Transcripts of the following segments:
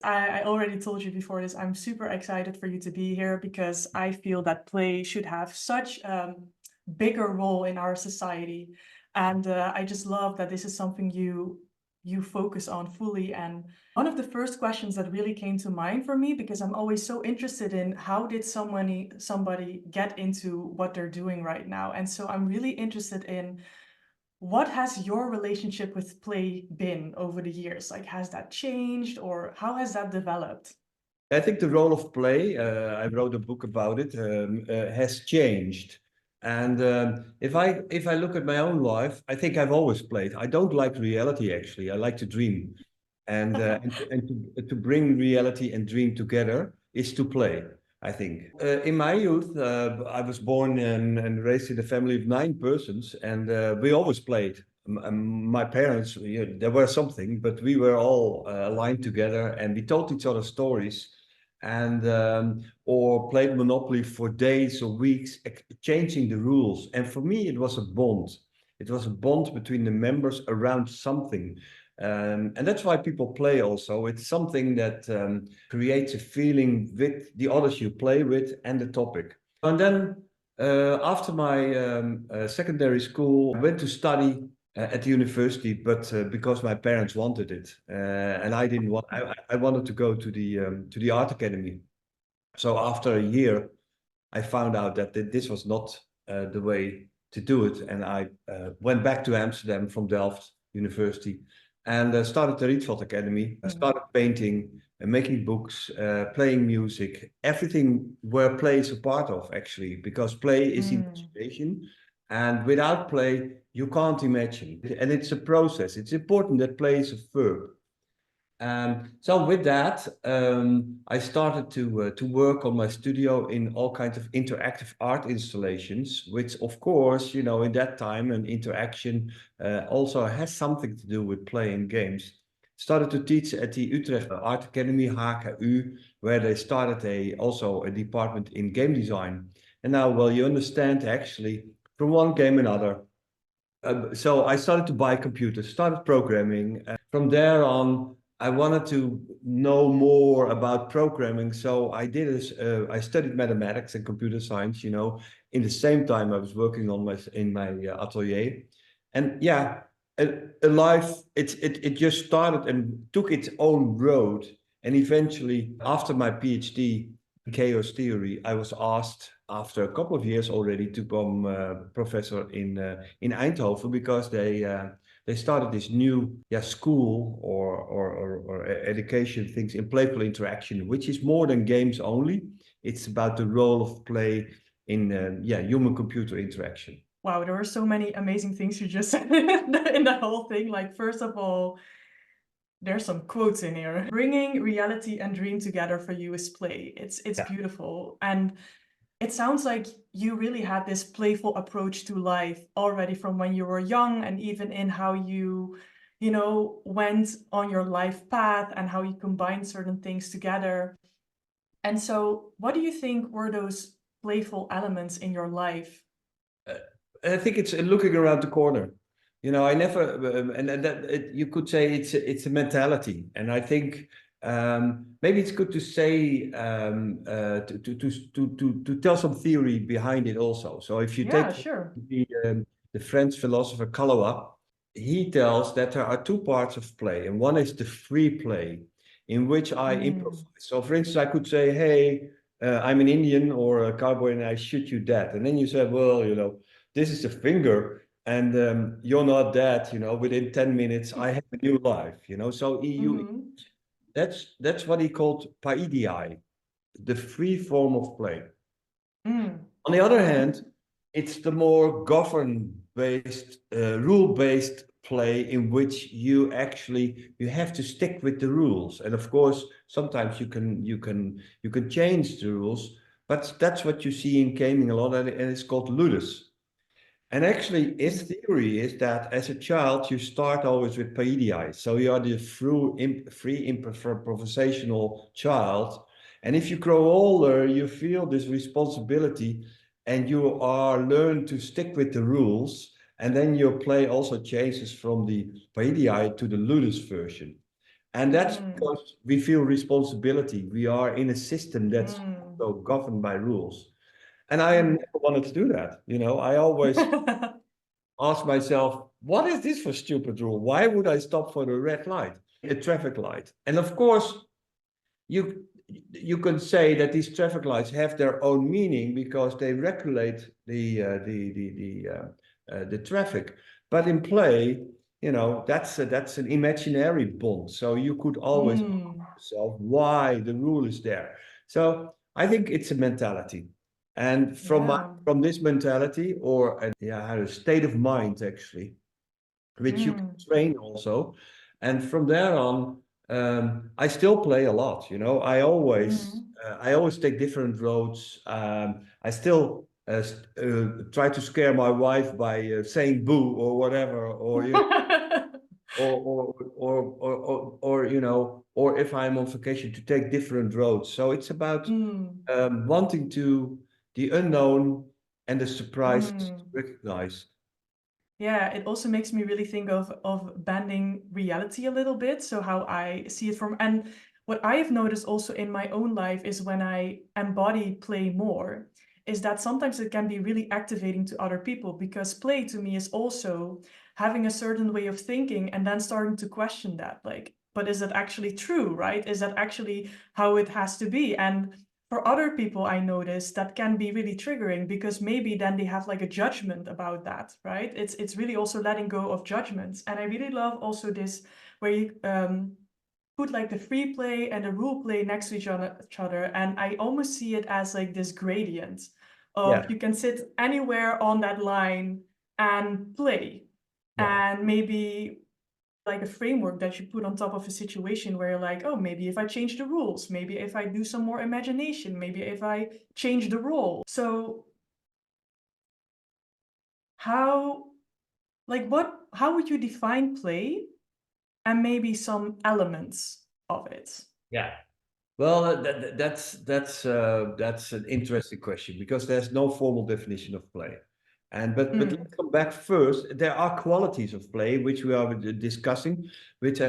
I already told you before this, I'm super excited for you to be here because I feel that play should have such a bigger role in our society. And I just love that this is something you focus on fully. And one of the first questions that really came to mind for me, because I'm always so interested in how did somebody get into what they're doing right now. And so I'm really interested in what has your relationship with play been over the years? Like, has that changed or how has that developed? I think the role of play, I wrote a book about it, has changed. And if I look at my own life, I think I've always played. I don't like reality actually. I like to dream, and to bring reality and dream together is to play. I think in my youth, I was born and raised in a family of 9 persons, and we always played. My parents, there were something, but we were all aligned together, and we told each other stories and or played Monopoly for days or weeks, changing the rules. And for me, it was a bond. It was a bond between the members around something. And that's why people play also. It's something that creates a feeling with the others you play with and the topic. And then after my secondary school, I went to study at the university, but because my parents wanted it, and I didn't want, I wanted to go to the art academy. So after a year, I found out that this was not the way to do it, and I went back to Amsterdam from Delft University and started the Rietveld Academy. I started painting and making books, playing music, everything where play is a part of actually, because play is imagination. And without play, you can't imagine. And it's a process. It's important that play is a verb. So with that, I started to work on my studio in all kinds of interactive art installations, which of course, in that time, an interaction also has something to do with play and games. Started to teach at the Utrecht Art Academy, HKU, where they started also a department in game design. And now, well, you understand actually from one game another. So I started to buy computers, started programming. From there on, I wanted to know more about programming. So I I studied mathematics and computer science, in the same time I was working on in my atelier. And yeah, a life, it just started and took its own road. And eventually, after my PhD in chaos theory, I was asked after a couple of years already to become professor in Eindhoven, because they started this new school or education things in playful interaction, which is more than games only. It's about the role of play in human computer interaction. Wow, there were so many amazing things you just said in the whole thing. Like, first of all, there's some quotes in here. Bringing reality and dream together for you is play. It's beautiful. And it sounds like you really had this playful approach to life already from when you were young, and even in how you went on your life path and how you combined certain things together. And so what do you think were those playful elements in your life? I think it's looking around the corner. I never, and that you could say it's a mentality, and I think maybe it's good to say to tell some theory behind it also. So if you take Sure. the French philosopher Calois, he tells that there are two parts of play, and one is the free play, in which I improvise. So, for instance, I could say, "Hey, I'm an Indian or a cowboy, and I shoot you dead," and then you said, "Well, this is a finger." And you're not dead, within 10 minutes, I have a new life, So that's what he called paidii, the free form of play. On the other hand, it's the more govern-based, rule-based play in which you have to stick with the rules. And of course, sometimes you can change the rules, but that's what you see in gaming a lot, and it's called ludus. And actually, his theory is that as a child, you start always with paedii. So you are the free improvisational child. And if you grow older, you feel this responsibility and you are learn to stick with the rules. And then your play also changes from the paedii to the ludus version. And that's Mm, because we feel responsibility. We are in a system that's mm. so governed by rules. And I am Mm. never wanted to do that. I always ask myself, what is this for stupid rule? Why would I stop for the red light, a traffic light? And of course, you you can say that these traffic lights have their own meaning because they regulate the traffic. But in play, that's an imaginary bond. So you could always Mm, ask yourself why the rule is there. So I think it's a mentality, and yeah. from this mentality, or a state of mind actually, which you can Mm, train also. And from there on, I still play a lot. mm. I always take different roads. I still try to scare my wife by saying boo or whatever, or if I'm on vacation to take different roads. So it's about Mm, wanting to the unknown and the surprises mm. recognize. Yeah, it also makes me really think of bending reality a little bit. So how I see it from, and what I have noticed also in my own life is when I embody play more, is that sometimes it can be really activating to other people because play to me is also having a certain way of thinking and then starting to question that, like, but is that actually true, right? Is that actually how it has to be? And for other people, I notice that can be really triggering because maybe then they have like a judgment about that, right? It's really also letting go of judgments. And I really love also this where you put like the free play and the rule play next to each other. And I almost see it as like this gradient of Yeah, you can sit anywhere on that line and play. yeah. And maybe like a framework that you put on top of a situation where you're like, oh, maybe if I change the rules, maybe if I do some more imagination, maybe if I change the role. So how, how would you define play and maybe some elements of it? Yeah. Well, that's an interesting question because there's no formal definition of play. But let's Mm, come back first. There are qualities of play which we are discussing, which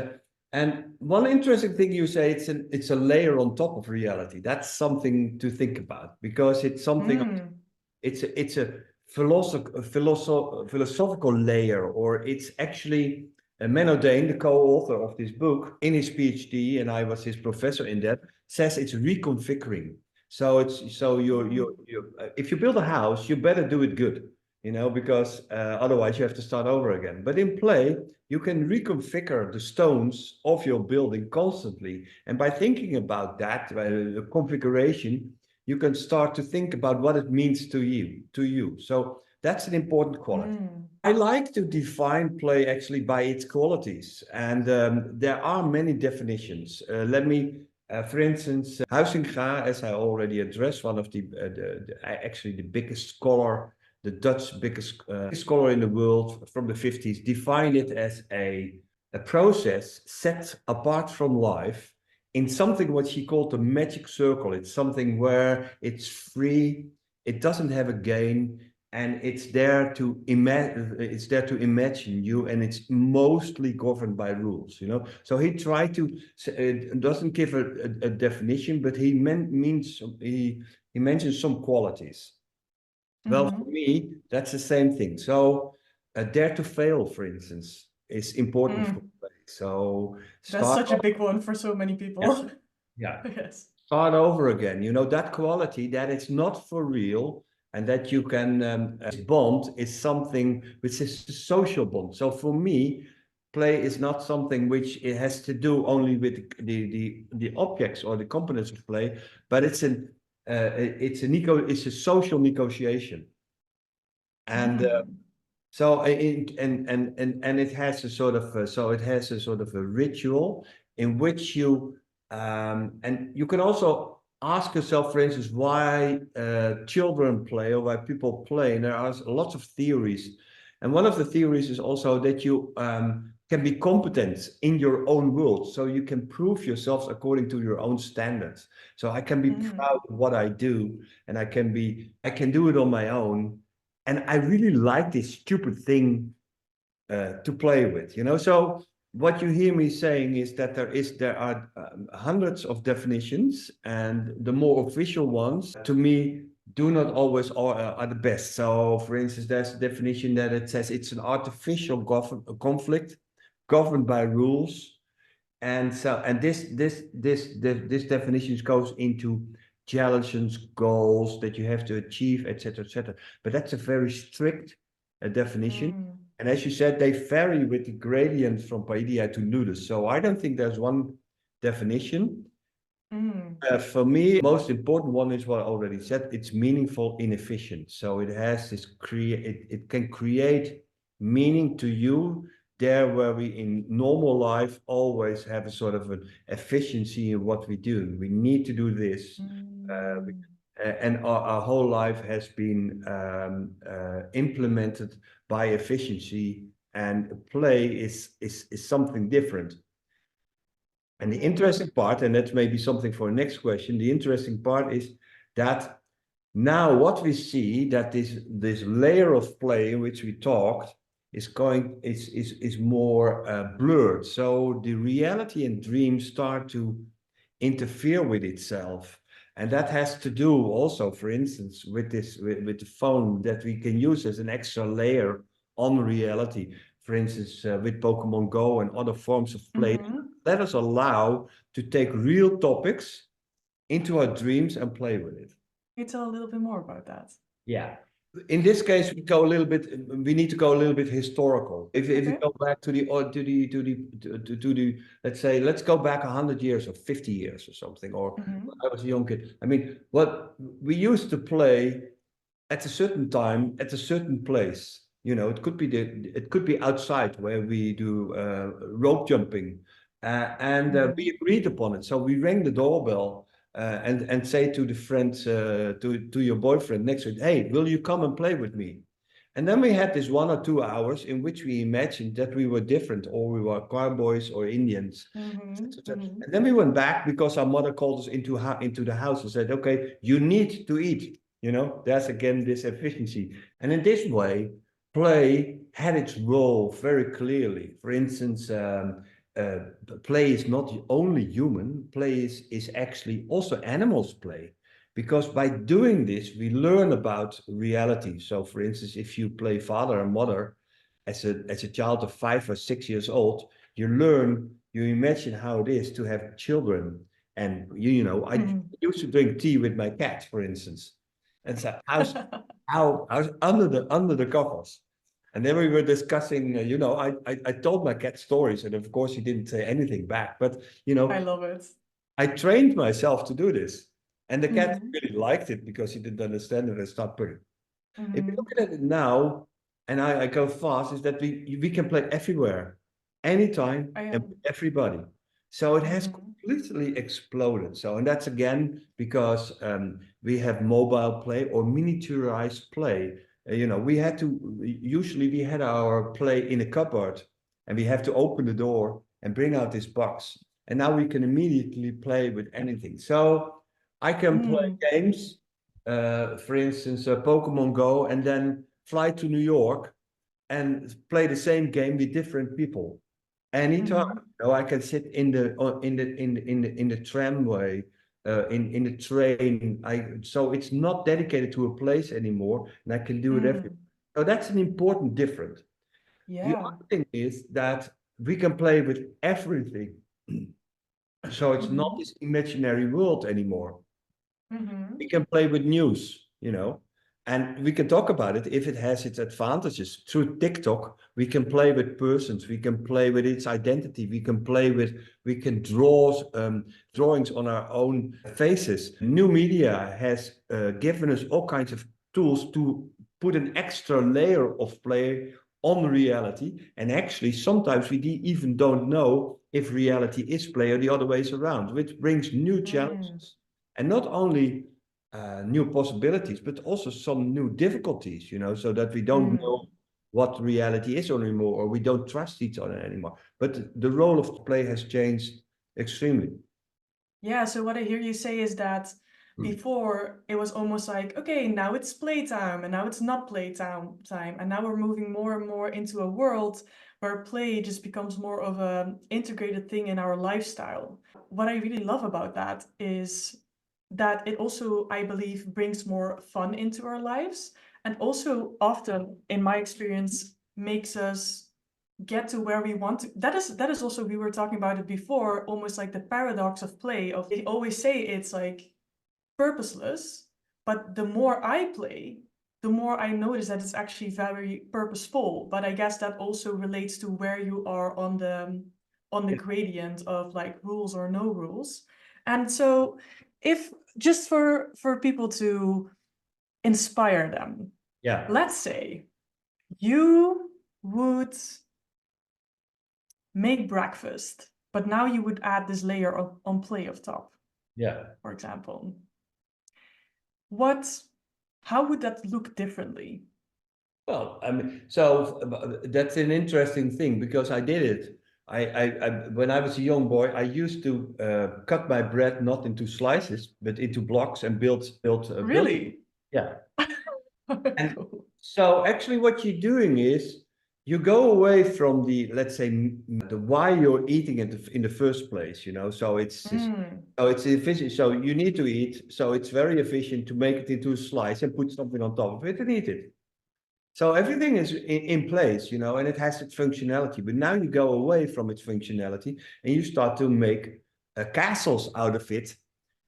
and one interesting thing you say, it's a layer on top of reality. That's something to think about because it's something, mm, it's a philosophical layer, or it's actually Menno Dane, the co-author of this book, in his PhD, and I was his professor in that, says it's reconfiguring. So if you build a house, you better do it good, because otherwise you have to start over again. But in play, you can reconfigure the stones of your building constantly, and by thinking about that, the configuration, you can start to think about what it means to you. So that's an important quality. mm, I like to define play actually by its qualities, and there are many definitions. Let me, for instance, Huizinga, as I already addressed, one of actually the biggest scholar, the Dutch biggest scholar in the world from the 50s, defined it as a process set apart from life in something what she called the magic circle. It's something where it's free, it doesn't have a gain, and it's there to imagine you, and it's mostly governed by rules. So he tried to doesn't give a definition, but he mentions some qualities. Well, for mm-hmm, me, that's the same thing. So dare to fail, for instance, is important for mm. play. So That's start such a big one for so many yeah, people. yeah, Yes. start over again. That quality, that it's not for real, and that you can bond is something which is a social bond. So for me, play is not something which it has to do only with the objects or the components of play, but it's a social negotiation. And Mm, so it has a sort of a ritual in which you and you can also ask yourself, for instance, why children play or why people play. And there are lots of theories, and one of the theories is also that you can be competent in your own world, so you can prove yourselves according to your own standards. So I can be mm, proud of what I do, and I can do it on my own, and I really like this stupid thing to play with. So what you hear me saying is that there are hundreds of definitions, and the more official ones, to me, do not always are the best. So, for instance, there's a definition that it says it's an artificial conflict governed by rules, and so this definition goes into challenges, goals that you have to achieve, etc., etc. But that's a very strict definition. Mm, And as you said, they vary with the gradient from paideia to ludus. So I don't think there's one definition. mm, For me, the most important one is what I already said. It's meaningful, inefficient. So it has this it can create meaning to you there where we in normal life always have a sort of an efficiency in what we do. We need to do this. mm, And our whole life has been implemented by efficiency, and play is something different. And the interesting part, and that's maybe something for the next question, the interesting part is that now what we see that this layer of play in which we talked is more blurred. So the reality and dream start to interfere with itself. And that has to do also, for instance, with with the phone that we can use as an extra layer on reality. For instance, with Pokemon Go and other forms of play, mm-hmm. let us allow to take real topics into our dreams and play with it. Can you tell a little bit more about that? Yeah. In this case, we need to go a little bit historical. If you Okay. go back to the let's say, let's go back 100 years or 50 years or something, or when Mm-hmm. I was a young kid. I mean, what we used to play at a certain time, at a certain place. You know, it could be outside where we do rope jumping, and we agreed upon it. So we rang the doorbell and say to the friend, to your boyfriend next to it, hey, will you come and play with me? And then we had this 1 or 2 hours in which we imagined that we were different, or we were cowboys or Indians. Mm-hmm. Mm-hmm. And then we went back because our mother called us into the house and said, okay, you need to eat. You know, that's again this efficiency. And in this way, play had its role very clearly. For instance, uh, play is not only human, play is actually also animals play. Because by doing this, we learn about reality. So, for instance, if you play father and mother as a child of 5 or 6 years old, you learn, you imagine how it is to have children. And you know, I Mm-hmm. used to drink tea with my cat, for instance. And so how's under the covers. And then we were discussing, you know, I told my cat stories, and of course he didn't say anything back. But you I know, love it. I trained myself to do this, and the cat Mm-hmm. really liked it because he didn't understand it and stopped putting. If you Mm-hmm. look at it now, and I go fast, is that we can play everywhere, anytime, I and am. with everybody. So it has Mm-hmm. completely exploded. So, and that's again because we have mobile play or miniaturized play. You know, usually we had our play in a cupboard, and we have to open the door and bring out this box. And now we can immediately play with anything. So I can play Mm. games, for instance, Pokemon Go, and then fly to New York and play the same game with different people anytime. Mm-hmm. You know, I can sit in the tramway, in the train. So it's not dedicated to a place anymore, and I can do it everywhere. Mm. So that's an important difference. The Yeah. other thing is that we can play with everything. So it's not Mm-hmm. this imaginary world anymore. Mm-hmm. We can play with news, you know, and we can talk about it if it has its advantages. Through TikTok, we can play with persons, we can play with its identity, we can draw drawings on our own faces. New media has given us all kinds of tools to put an extra layer of play on reality. And actually, sometimes we even don't know if reality is play or the other ways around, which brings new Mm. challenges. And not only new possibilities, but also some new difficulties, you know, so that we don't know Mm. what reality is anymore, or we don't trust each other anymore. But the role of play has changed extremely. Yeah, so what I hear you say is that before it was almost like, okay, now it's playtime and now it's not playtime time. And now we're moving more and more into a world where play just becomes more of an integrated thing in our lifestyle. What I really love about that is that it also, I believe, brings more fun into our lives. And also often, in my experience, makes us get to where we want to. That is also, we were talking about it before, almost like the paradox of play. Of they always say it's like purposeless, but the more I play, the more I notice that it's actually very purposeful. But I guess that also relates to where you are on the gradient of like rules or no rules. And so if just for people to inspire them, Yeah, let's say you would make breakfast, but now you would add this layer of on play of top, yeah. for example. How would that look differently? Well, I mean, so that's an interesting thing because I did it. When I was a young boy, I used to cut my bread not into slices, but into blocks and build. Really? Yeah. And Cool. so actually what you're doing is you go away from the, let's say, the why you're eating it in the first place, you know. Mm, So it's efficient. So you need to eat. So it's very efficient to make it into a slice and put something on top of it and eat it. So everything is in place, you know, and it has its functionality. But now you go away from its functionality and you start to make castles out of it.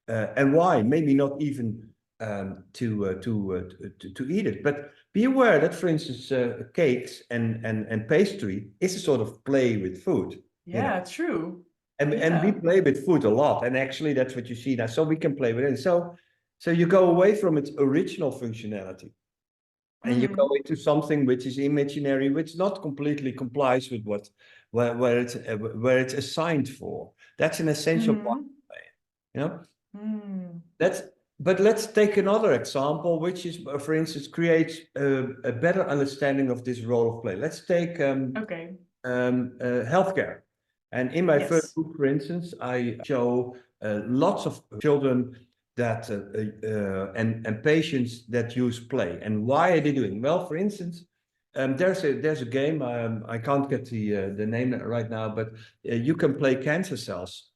And why? Maybe not even to eat it. But be aware that, for instance, cakes and pastry is a sort of play with food, you know. yeah, true. And we Yeah. play with food a lot. And actually, that's what you see now. So we can play with it. So you go away from its original functionality and you go Mm-hmm. into something which is imaginary, which not completely complies with where it's assigned for. That's an essential part, Mm-hmm. you know. Mm. Let's but let's take another example, which is, for instance, creates a better understanding of this role of play. Let's take Okay. healthcare. And in my first Yes. book, for instance, I show lots of children that and patients that use play. And why are they doing? Well, for instance, there's a game. I can't get the name right now, but you can play cancer cells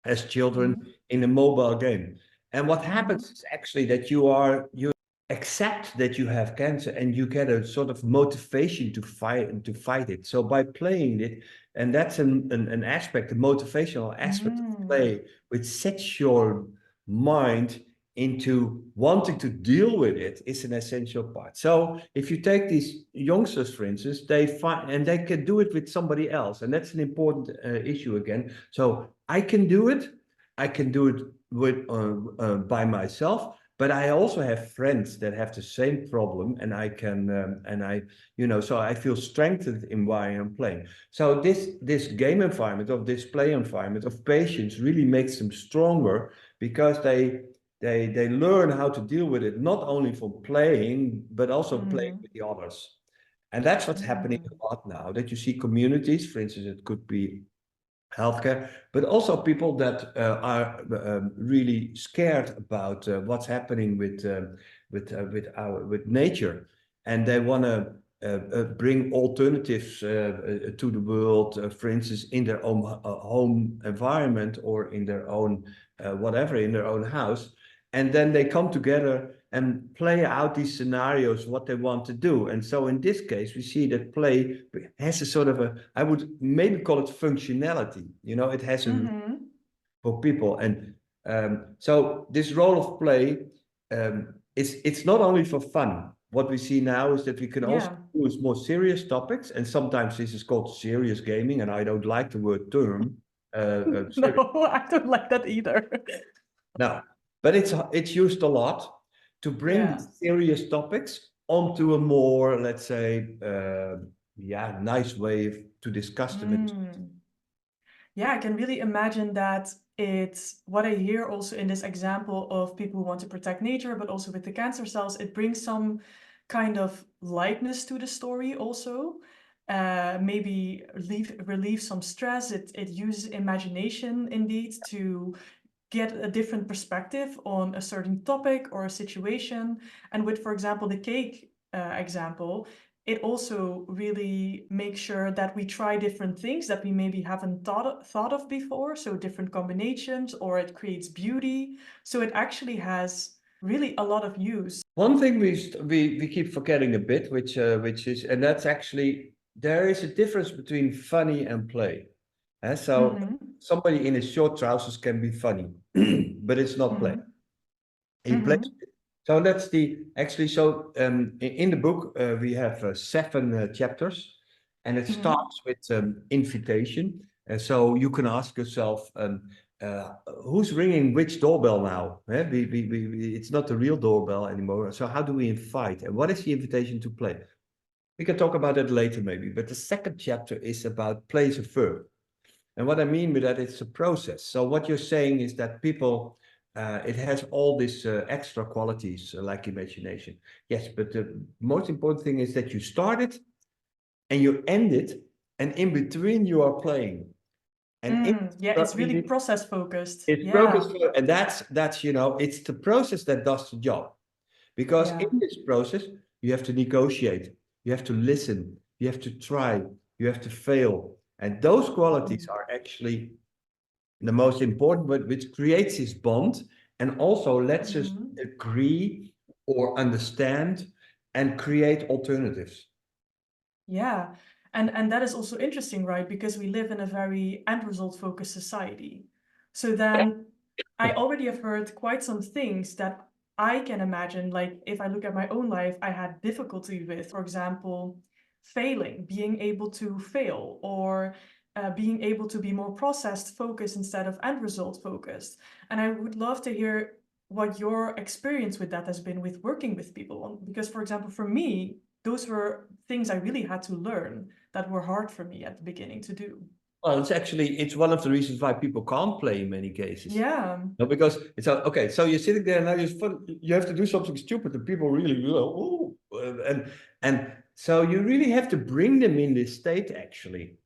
as children Mm-hmm. in a mobile game. And what Mm-hmm. happens is actually that you accept that you have cancer and you get a sort of motivation to fight it. So by playing it, and that's an aspect, a motivational aspect of Mm. play, which sets your mind into wanting to deal with it is an essential part. So if you take these youngsters, for instance, they find and they can do it with somebody else, and that's an important issue again. So I can do it. I can do it by myself, but I also have friends that have the same problem, and I can so I feel strengthened in why I'm playing. So this game environment of this play environment of patience really makes them stronger because they learn how to deal with it not only from playing but also playing Mm. with the others. And that's what's happening Mm. a lot now, that you see communities, for instance, it could be healthcare, but also people that are really scared about what's happening with nature, and they want to bring alternatives to the world, for instance, in their own home environment or in their own whatever, in their own house, and then they come together and play out these scenarios, what they want to do. And so in this case, we see that play has a sort of I would maybe call it functionality. You know, it has a Mm-hmm. for people. And so this role of play, it's not only for fun. What we see now is that we can also Yeah. use more serious topics, and sometimes this is called serious gaming, and I don't like the word term. Serious. No, I don't like that either. No, but it's used a lot to bring Yeah. these serious topics onto a more, let's say, nice way to discuss them. Mm. Yeah, I can really imagine that it's what I hear also in this example of people who want to protect nature, but also with the cancer cells, it brings some kind of lightness to the story also. Maybe relieve some stress. It uses imagination indeed to get a different perspective on a certain topic or a situation. And with, for example, the cake example, it also really makes sure that we try different things that we maybe haven't thought of before, so different combinations, or it creates beauty. So it actually has really a lot of use. One thing we keep forgetting a bit, which is, and that's actually, there is a difference between funny and play. So Mm-hmm. somebody in his short trousers can be funny, but it's not play. Mm-hmm. He plays. Mm-hmm. So that's the actually. So in the book we have 7 chapters, and it Mm-hmm. starts with invitation. And so you can ask yourself, who's ringing which doorbell now? It's not the real doorbell anymore. So how do we invite? And what is the invitation to play? We can talk about that later maybe. But the second chapter is about play as a verb. And what I mean by that, it's a process. So what you're saying is that people, it has all these extra qualities like imagination. Yes, but the most important thing is that you start it and you end it, and in between you are playing. And Yeah, it's really process focused. it's progress, Yeah. and that's it's the process that does the job. Because Yeah. in this process, you have to negotiate, you have to listen, you have to try, you have to fail. And those qualities Mm. are actually the most important, but which creates this bond and also lets us Mm-hmm. agree or understand and create alternatives. Yeah. And that is also interesting, right? Because we live in a very end result focused society. So then I already have heard quite some things that I can imagine, like if I look at my own life, I had difficulty with, for example, failing, being able to fail, or being able to be more processed focused instead of end result focused. And I would love to hear what your experience with that has been with working with people. Because, for example, for me, those were things I really had to learn that were hard for me at the beginning to do. Well, it's one of the reasons why people can't play in many cases. Yeah. No, because it's okay. So you're sitting there and now you have to do something stupid, and people really oh, and so you really have to bring them in this state actually.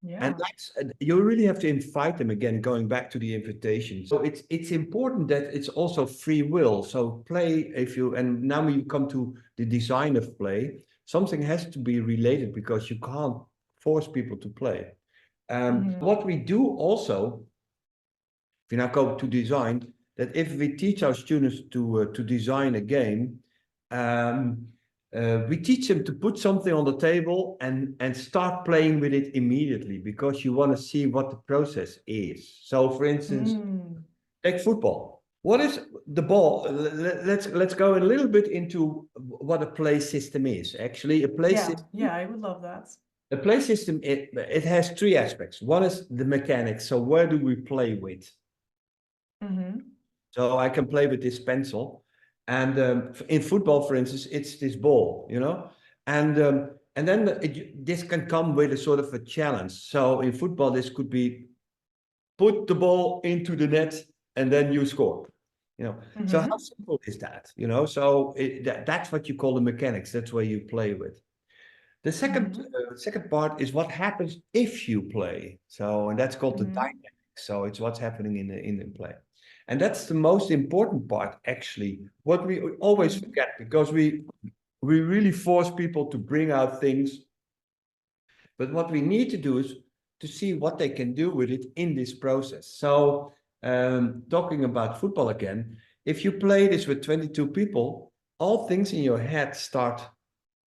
And Yeah. you really have to invite them again, going back to the invitation. So it's important that it's also free will. So play, and now we come to the design of play, something has to be related because you can't force people to play. Mm-hmm. What we do also, if you now go to design, that if we teach our students to design a game, um, we teach them to put something on the table and start playing with it immediately because you want to see what the process is. So, for instance, Mm. take football. What is the ball? Let's go a little bit into what a play system is. Actually, Yeah. Yeah, I would love that. a play system it has 3 aspects. One is the mechanics. So where do we play with? Mm-hmm. So I can play with this pencil, and in football, for instance, it's this ball, and then this can come with a sort of a challenge. So in football, this could be put the ball into the net and then you score. So how Mm-hmm. simple is that? So that's what you call the mechanics. That's where you play with. The second Mm-hmm. second part is what happens if you play. So, and that's called the Mm-hmm. dynamic. So it's what's happening in the play. And that's the most important part, actually. What we always Mm-hmm. forget because we really force people to bring out things. But what we need to do is to see what they can do with it in this process. So, talking about football again, if you play this with 22 people, all things in your head start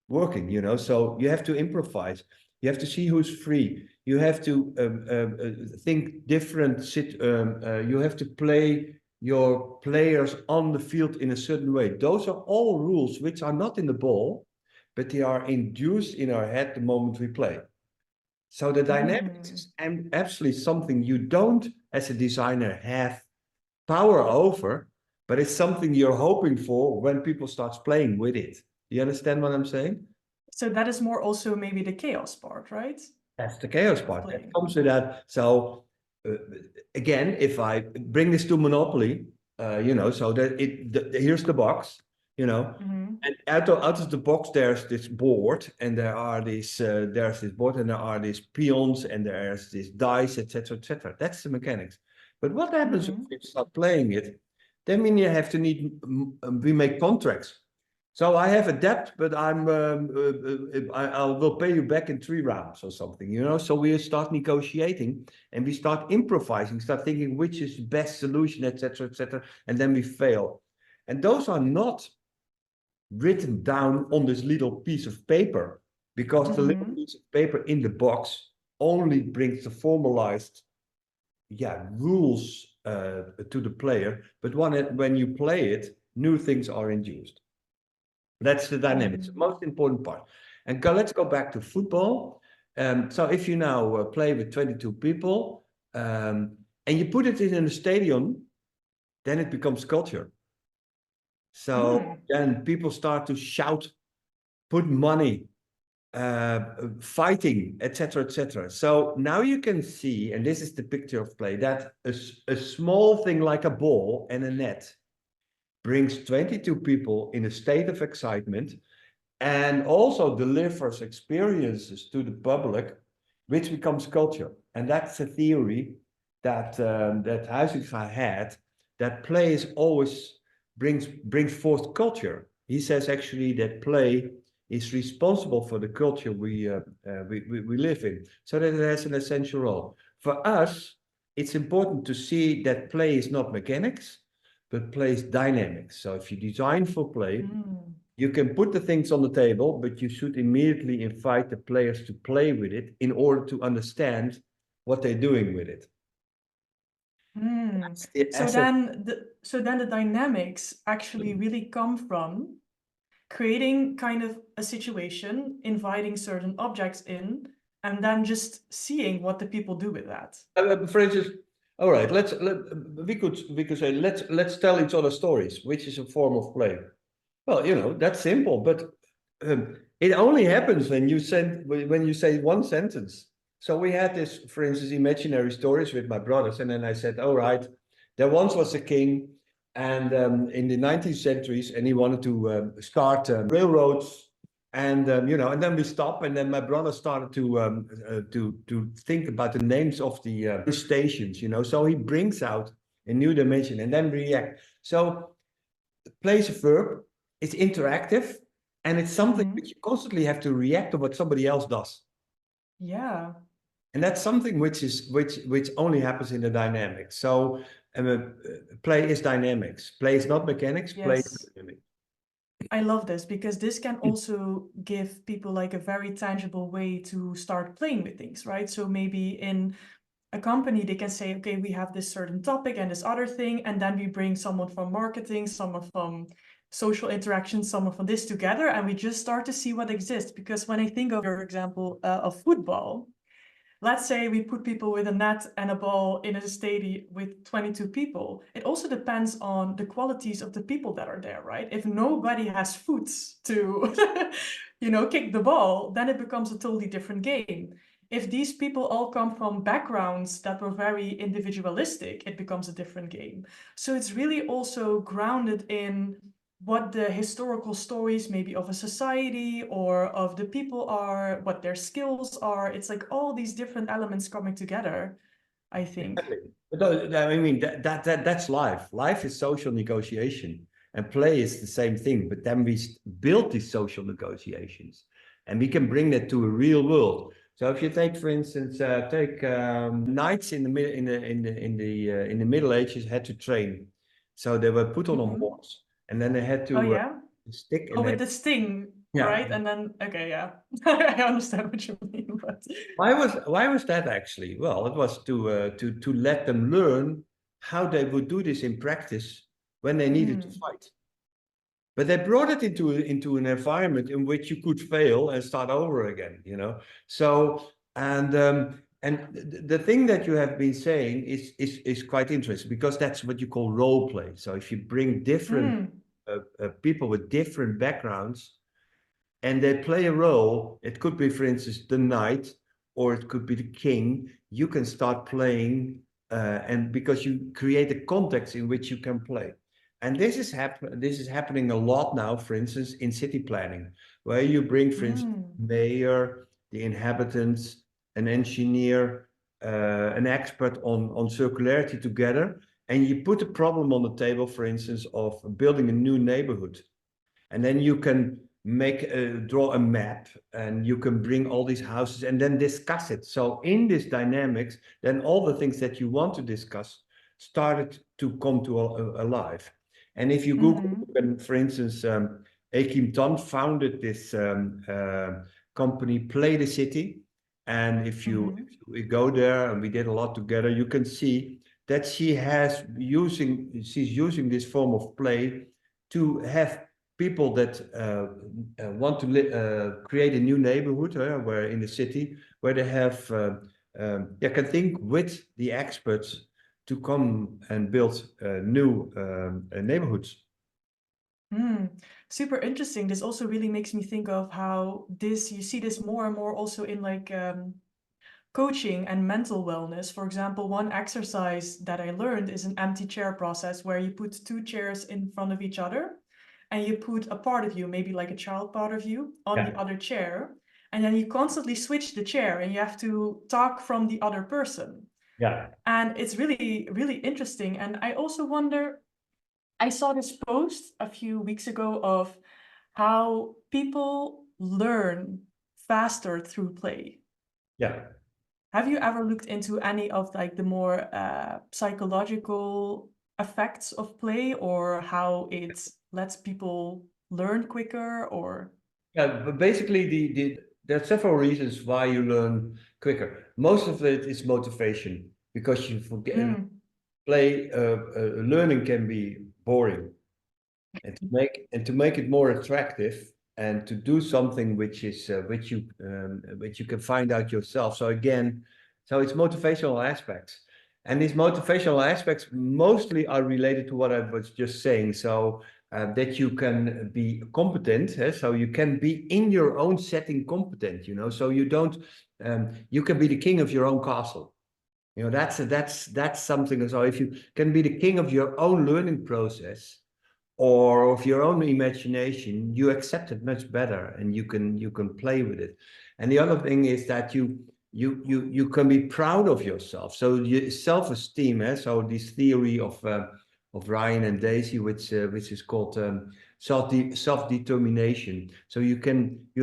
working, so you have to improvise, you have to see who's free, you have to think different, you have to play your players on the field in a certain way. Those are all rules which are not in the ball, but they are induced in our head the moment we play. So the dynamics Mm. is absolutely something you don't as a designer have power over, but it's something you're hoping for when people starts playing with it. You understand what I'm saying? So that is more also maybe the chaos part, right? That's the chaos Of part that playing. comes with that. So uh, again, if I bring this to Monopoly, so that here's the box, Mm-hmm. and out of the box there's this board, and there's this board, and there are these peons, and there's this dice, etc., etc. That's the mechanics. But what happens if Mm. you start playing it? Then we make contracts. So I have a debt, but I will pay you back in 3 rounds or something, you know. So we start negotiating and we start improvising, start thinking which is the best solution, etc., etc., and then we fail. And those are not written down on this little piece of paper, because the little Mm-hmm. piece of paper in the box only brings the formalized, rules to the player. But when you play it, new things are induced. That's the dynamics, the Mm. most important part. And let's go back to football. So if you now play with 22 people, and you put it in a stadium, then it becomes culture. So Mm. then people start to shout, put money, fighting, etc., etc. So now you can see, and this is the picture of play, that a small thing like a ball and a net brings 22 people in a state of excitement and also delivers experiences to the public, which becomes culture. And that's a theory that Huizinga had, that play is always brings forth culture. He says actually that play is responsible for the culture we live in, so that it has an essential role. For us, it's important to see that play is not mechanics, but play is dynamics. So if you design for play, Mm. you can put the things on the table, but you should immediately invite the players to play with it in order to understand what they're doing with it. Mm. That's the So essence. then the dynamics actually really come from creating kind of a situation, inviting certain objects in, and then just seeing what the people do with that. For instance, all right, we could say let's tell each other stories, which is a form of play. Well, you know, that's simple, but it only happens when you say one sentence. So we had this, for instance, imaginary stories with my brothers, and then I said, "All right, there once was a king, and in the 19th centuries, and he wanted to start railroads, and and then we stop, and then my brother started to think about the names of the stations, So he brings out a new dimension, and then react. So plays a verb, it's interactive, and it's something Mm-hmm. which you constantly have to react to what somebody else does. Yeah. And that's something which only happens in the dynamics. So play is dynamics. Play is not mechanics, play is Yes. dynamics. I love this because this can also give people like a very tangible way to start playing with things, right? So maybe in a company, they can say, okay, we have this certain topic and this other thing, and then we bring someone from marketing, someone from social interaction, someone from this together, and we just start to see what exists. Because when I think of your example of football, let's say we put people with a net and a ball in a stadium with 22 people. It also depends on the qualities of the people that are there, right? If nobody has foot to, kick the ball, then it becomes a totally different game. If these people all come from backgrounds that were very individualistic, it becomes a different game. So it's really also grounded in what the historical stories maybe of a society or of the people are, what their skills are. It's like all these different elements coming together, I think. Exactly. But I mean that's life. Life is social negotiation, and play is the same thing. But then we build these social negotiations, and we can bring that to a real world. So if you take, for instance, knights in the Middle Ages had to train, so they were put on a Mm-hmm. horse, and then they had Oh, to yeah. stick, Oh, and with they the sting, yeah. right? And then, okay, yeah. I understand what you mean, but Why was that actually? Well, it was to let them learn how they would do this in practice when they needed to mm, fight. But they brought it into an environment in which you could fail and start over again. So the thing that you have been saying is quite interesting, because that's what you call role play. So if you bring different mm, people with different backgrounds and they play a role. It could be, for instance, the knight, or it could be the king. You can start playing, and because you create a context in which you can play. And this is happening a lot now, for instance, in city planning, where you bring, for instance, mm, mayor, the inhabitants, an engineer, an expert on circularity together, and you put a problem on the table, for instance, of building a new neighborhood. And then you can draw a map, and you can bring all these houses and then discuss it. So in this dynamics, then all the things that you want to discuss started to come to alive. And if you Google, and for instance, Akim Tan founded this company, Play the City. And if you go there, and we did a lot together, you can see that she's using this form of play to have people that want to create a new neighborhood where in the city, where they have can think with the experts to come and build new neighborhoods. Super interesting. This also really makes me think of how you see this more and more also in like coaching and mental wellness. For example, one exercise that I learned is an empty chair process, where you put two chairs in front of each other, and you put a part of you, maybe like a child part of you, on the other chair, and then you constantly switch the chair, and you have to talk from the other person. Yeah. And it's really, really interesting. And I also wonder, I saw this post a few weeks ago of how people learn faster through play. Yeah. Have you ever looked into any of like the more psychological effects of play, or how it lets people learn quicker? Or Yeah, but basically there are several reasons why you learn quicker. Most of it is motivation, because you forget learning can be boring, and to make it more attractive, and to do something which you can find out yourself. So again, it's motivational aspects, and these motivational aspects mostly are related to what I was just saying. So that you can be competent, so you can be in your own setting competent. So you don't you can be the king of your own castle. That's something. So if you can be the king of your own learning process, or of your own imagination, you accept it much better, and you can play with it. And the other thing is that you can be proud of yourself. So self-esteem. So this theory of Ryan and Daisy, which is called self-determination. So you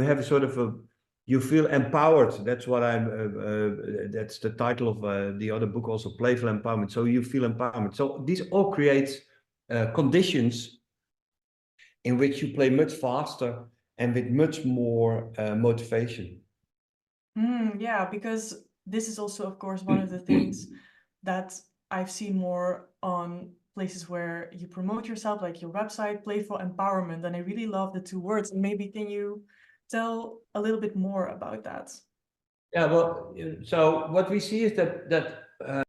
have a sort of you feel empowered. That's what that's the title of the other book, also, Playful Empowerment. So you feel empowerment. So this all creates conditions in which you play much faster and with much more motivation. Yeah, because this is also, of course, one of the things that I've seen more on places where you promote yourself, like your website, Playful Empowerment. And I really love the two words. And maybe can you tell a little bit more about that? Yeah, well, so what we see is that the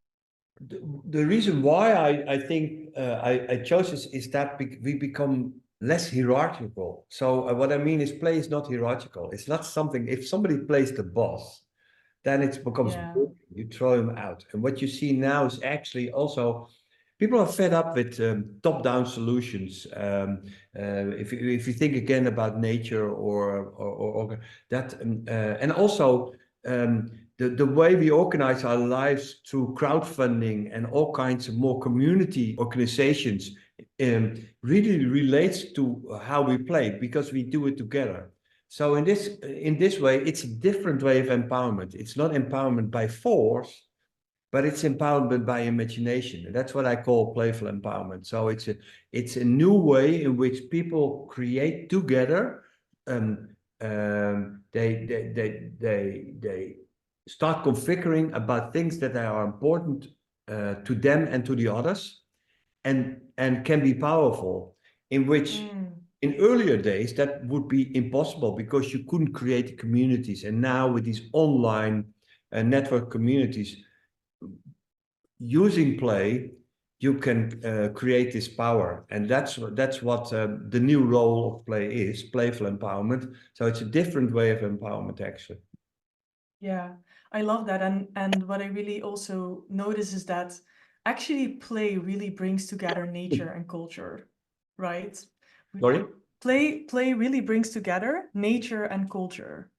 reason why I think I chose this is that we become less hierarchical. So what I mean is, play is not hierarchical. It's not something, if somebody plays the boss, then it becomes boring. You throw him out. And what you see now is actually also people are fed up with top-down solutions. If you think again about nature or that, and also the way we organize our lives through crowdfunding and all kinds of more community organizations really relates to how we play, because we do it together. So in this way, it's a different way of empowerment. It's not empowerment by force, but it's empowerment by imagination. And that's what I call playful empowerment. So it's a new way in which people create together. They start configuring about things that are important to them and to the others, and can be powerful, in which in earlier days that would be impossible, because you couldn't create communities. And now with these online network communities, using play, you can create this power. And that's what the new role of play is, playful empowerment. So it's a different way of empowerment, actually. Yeah, I love that. And what I really also notice is that actually play really brings together nature and culture, right? Sorry? Play really brings together nature and culture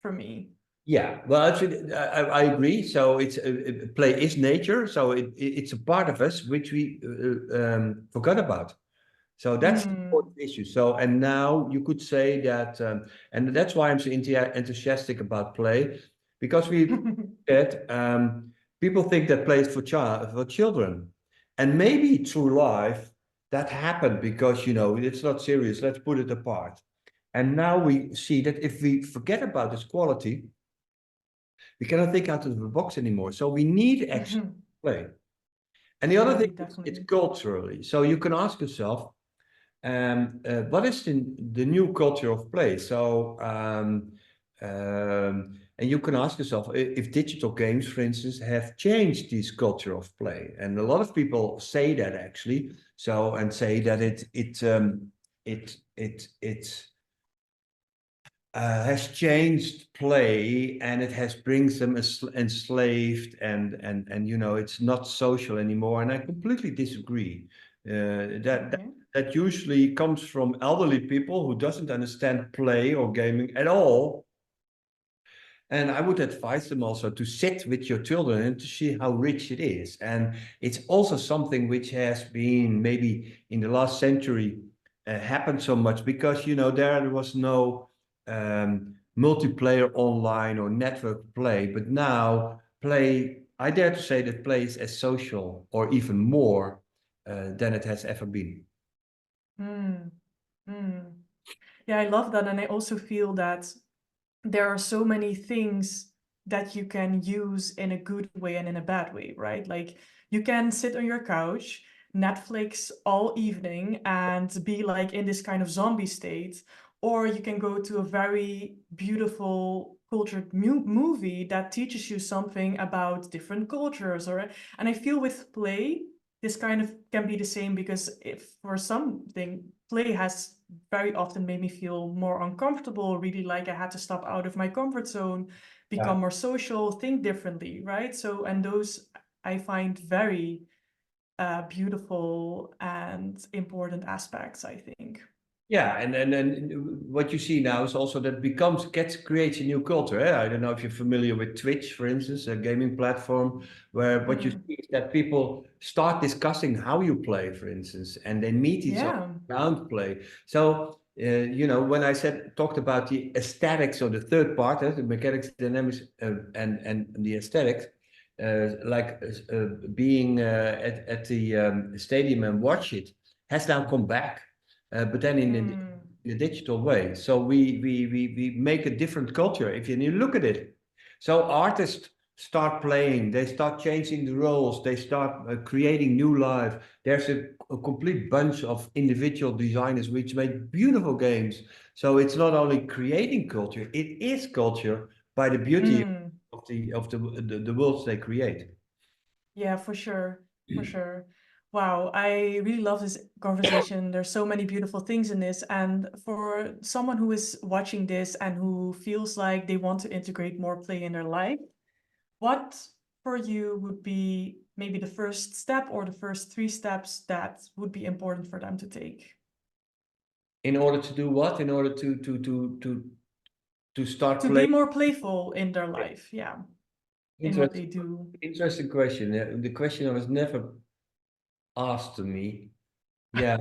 for me. Yeah, well, actually, I agree. So it's play is nature, so it's a part of us which we forgot about. So that's the Mm. important issue. So, and now you could say that, and that's why I'm so enthusiastic about play, because we that people think that play is for children, and maybe through life that happened because it's not serious. Let's put it apart. And now we see that if we forget about this quality, we cannot think out of the box anymore. So we need action play. And the other thing Definitely, is it's definitely. culturally. So you can ask yourself, what is the new culture of play? So, and you can ask yourself if digital games, for instance, have changed this culture of play. And a lot of people say that actually. So, and say that it has changed play and it has brings them enslaved and it's not social anymore. And I completely disagree. That Okay. that usually comes from elderly people who doesn't understand play or gaming at all, and I would advise them also to sit with your children and to see how rich it is. And it's also something which has been maybe in the last century happened so much because, there was no multiplayer online or network play. But now play, I dare to say that play is as social or even more than it has ever been. Mm. Mm. Yeah, I love that. And I also feel that there are so many things that you can use in a good way and in a bad way, right? Like you can sit on your couch, Netflix all evening and be like in this kind of zombie state, or you can go to a very beautiful cultured movie that teaches you something about different cultures or and I feel with play this kind of can be the same because if for something play has very often made me feel more uncomfortable, really like I had to step out of my comfort zone, Yeah. become more social, think differently, right? So, and those I find very beautiful and important aspects, I think. Yeah, and what you see now is also that creates a new culture. Eh? I don't know if you're familiar with Twitch, for instance, a gaming platform, where what you Mm. see is that people start discussing how you play, for instance, and they meet each other Yeah. around play. So, when I talked about the aesthetics of the third part, the mechanics, dynamics, and the aesthetics, like being at the stadium and watch it, has now come back, but then Mm. in a digital way. So we make a different culture if you look at it. So artists start playing, they start changing the roles, they start creating new life. There's a complete bunch of individual designers which make beautiful games. So it's not only creating culture, it is culture by the beauty Mm. of the worlds they create. Yeah, for sure. For sure. Wow, I really love this conversation. There's so many beautiful things in this. And for someone who is watching this and who feels like they want to integrate more play in their life, what for you would be maybe the first step or the first three steps that would be important for them to take? In order to do what? In order to start To be playing. more playful in their life, yeah, in what they Interesting, do. interesting question. The question was never asked to me. Yeah,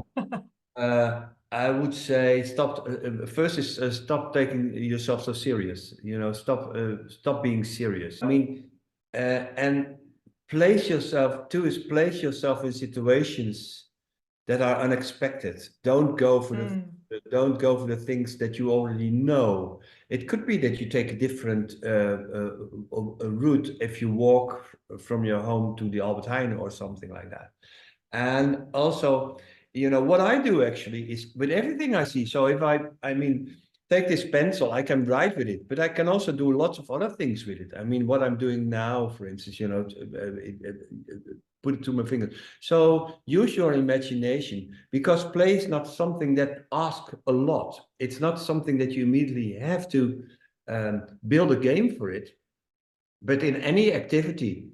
I would say stop. First is stop taking yourself so serious. Stop being serious. I mean, and place yourself in situations that are unexpected. Mm, Don't go for the things that you already know. It could be that you take a different route if you walk from your home to the Albert Heijn or something like that. And also, what I do actually is with everything I see. So if I mean, take this pencil, I can write with it, but I can also do lots of other things with it. I mean, what I'm doing now, for instance, put it to my fingers. So use your imagination because play is not something that asks a lot. It's not something that you immediately have to build a game for it. But in any activity,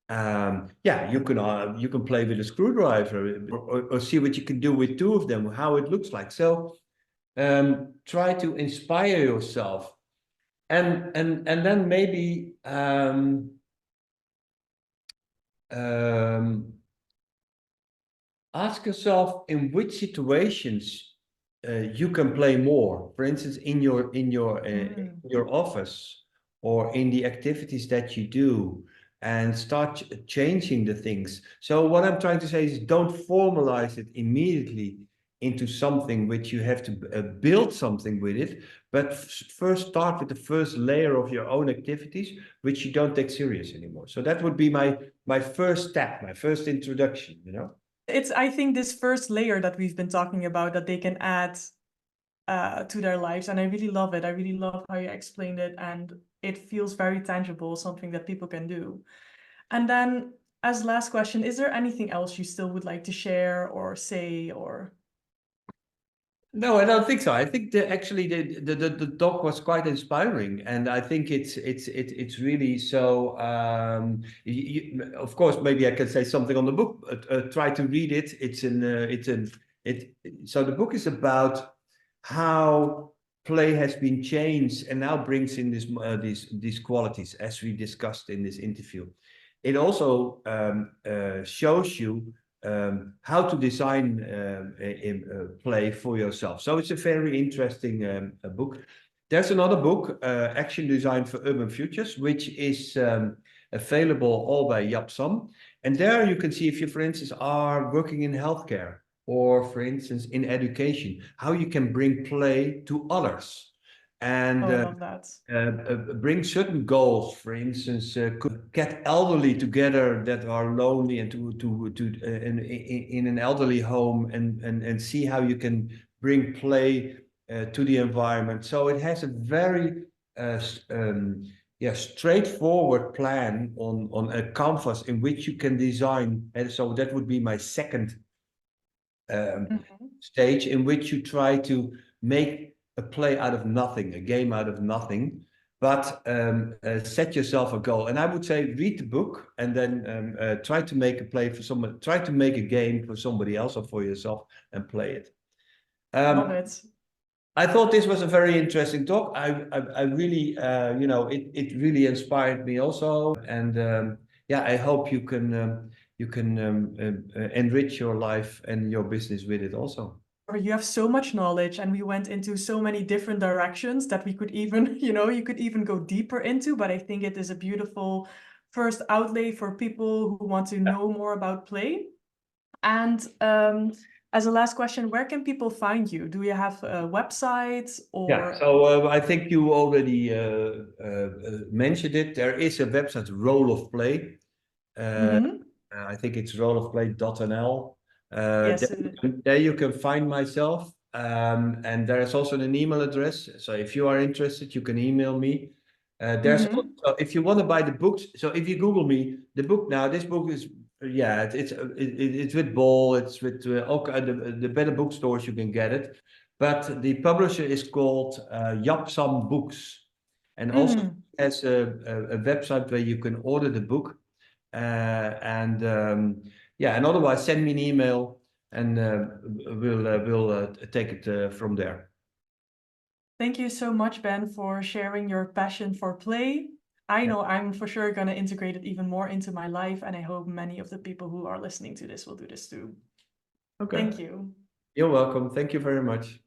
yeah, you can play with a screwdriver or see what you can do with two of them, how it looks like. So try to inspire yourself And then maybe ask yourself in which situations you can play more. For instance, in your office or in the activities that you do, and start changing the things. So what I'm trying to say is, don't formalize it immediately into something which you have to build something with it, but first start with the first layer of your own activities, which you don't take serious anymore. So that would be my first step, my first introduction, you know. It's, I think, this first layer that we've been talking about that they can add to their lives. And I really love it. I really love how you explained it. And it feels very tangible, something that people can do. And then as last question, is there anything else you still would like to share or say or? No, I don't think so. I think actually the talk was quite inspiring, and I think it's really so. Of course, maybe I can say something on the book. Try to read it. So the book is about how play has been changed and now brings in these qualities, as we discussed in this interview. It also shows you how to design play for yourself. So it's a very interesting book. There's another book, Action Design for Urban Futures, which is available all by Yapsam. And there you can see, if you, for instance, are working in healthcare or, for instance, in education, how you can bring play to others. And Oh, I love that. bring certain goals. For instance, could get elderly together that are lonely, and in an elderly home, and see how you can bring play to the environment. So it has a very straightforward plan on a canvas in which you can design. And so that would be my second stage, in which you try to make a play out of nothing, a game out of nothing, but set yourself a goal. And I would say, read the book, and then try to make a play for someone, try to make a game for somebody else or for yourself, and play it. Love it. I thought this was a very interesting talk. I really, it really inspired me also. And yeah, I hope you can enrich your life and your business with it also. You have so much knowledge, and we went into so many different directions that we could even, you could even go deeper into, but I think it is a beautiful first outlay for people who want to know more about play. And as a last question, where can people find you? Do you have a website or? Yeah, so I think you already mentioned it. There is a website, Role of Play. I think it's roleofplay.nl. Yes. There you can find myself. And there is also an email address. So if you are interested, you can email me. There's also, if you want to buy the books, so if you Google me, the book now, this book is, yeah, it's with Bol, it's with the better bookstores you can get it. But the publisher is called Yapsam Books, and also has a website where you can order the book. Yeah, and otherwise send me an email, and we'll take it from there. Thank you so much, Ben, for sharing your passion for play. I know I'm for sure going to integrate it even more into my life, and I hope many of the people who are listening to this will do this too. Okay. Thank you. You're welcome. Thank you very much.